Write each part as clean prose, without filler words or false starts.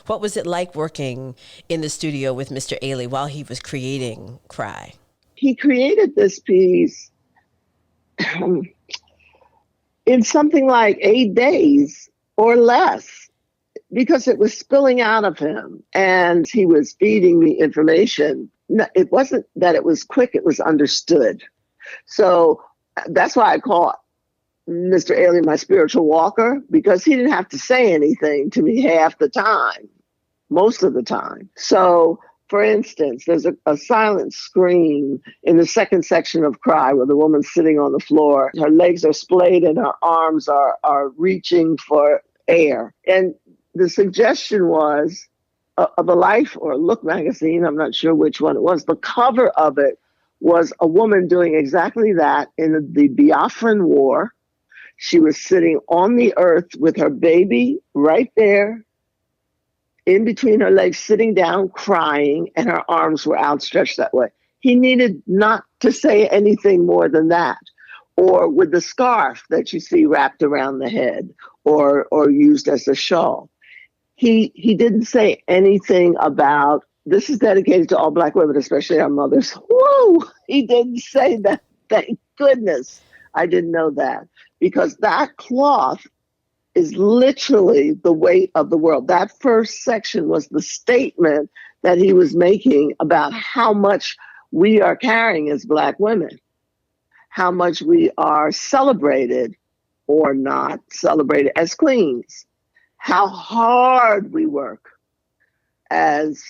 What was it like working in the studio with Mr. Ailey while he was creating Cry? He created this piece in something like 8 days or less because it was spilling out of him and he was feeding me information. It wasn't that it was quick, it was understood. So that's why I call Mr. Ailey my spiritual walker, because he didn't have to say anything to me half the time, most of the time. So, for instance, there's a silent scream in the second section of Cry where the woman's sitting on the floor. Her legs are splayed and her arms are reaching for air. And the suggestion was of a Life or Look magazine, I'm not sure which one it was, the cover of it was a woman doing exactly that in the Biafran War. She was sitting on the earth with her baby right there, in between her legs, sitting down, crying, and her arms were outstretched that way. He needed not to say anything more than that. Or with the scarf that you see wrapped around the head or used as a shawl. He didn't say anything about, this is dedicated to all Black women, especially our mothers. Whoa! He didn't say that. Thank goodness I didn't know that. Because that cloth is literally the weight of the world. That first section was the statement that he was making about how much we are carrying as Black women, how much we are celebrated or not celebrated as queens, how hard we work as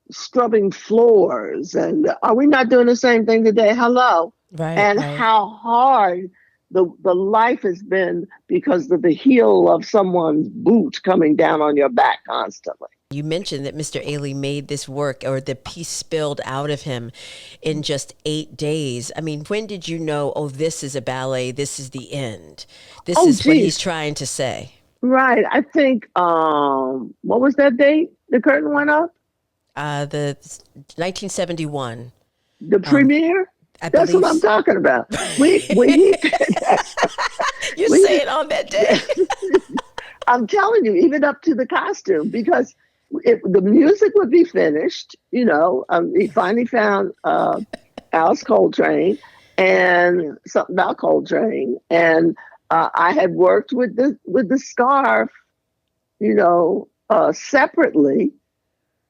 scrubbing floors. And are we not doing the same thing today? Hello. Right, And right. how hard the life has been because of the heel of someone's boot coming down on your back constantly. You mentioned that Mr. Ailey made this work, or the piece spilled out of him in just 8 days. I mean, when did you know, oh, this is a ballet, this is the end? This Oh, is what he's geez. trying to say. Right. I think, what was that date the curtain went up? The 1971, The um, premiere? I That's believe. what I'm talking about. When he did that, You when say he, it on that day. I'm telling you, even up to the costume, because the music would be finished. He finally found Alice Coltrane and something about Coltrane, and I had worked with the scarf, separately,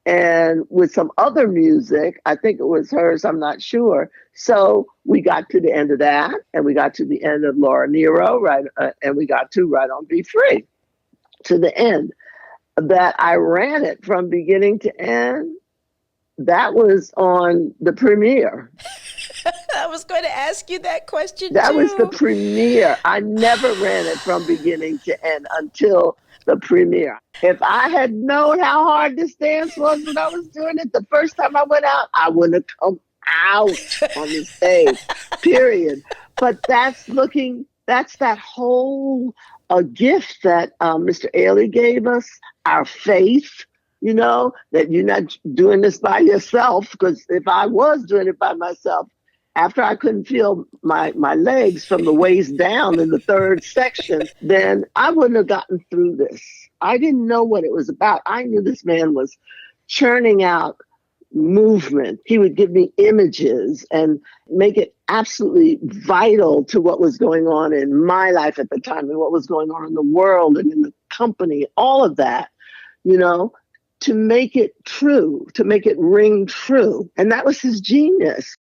and with some other music. I think it was hers, I'm not sure. So we got to the end of that, and we got to the end of Laura Nero, right, and we got to Right on Be Free, to the end. That I ran it from beginning to end. That was on the premiere. I was going to ask you that question That was the too. premiere. I never ran it from beginning to end until the premiere. If I had known how hard this dance was when I was doing it the first time I went out, I wouldn't have come out on the stage, period. But that's that whole gift that Mr. Ailey gave us, our faith, that you're not doing this by yourself. Because if I was doing it by myself, after I couldn't feel my legs from the waist down in the third section, then I wouldn't have gotten through this. I didn't know what it was about. I knew this man was churning out movement. He would give me images and make it absolutely vital to what was going on in my life at the time and what was going on in the world and in the company, all of that, to make it true, to make it ring true. And that was his genius.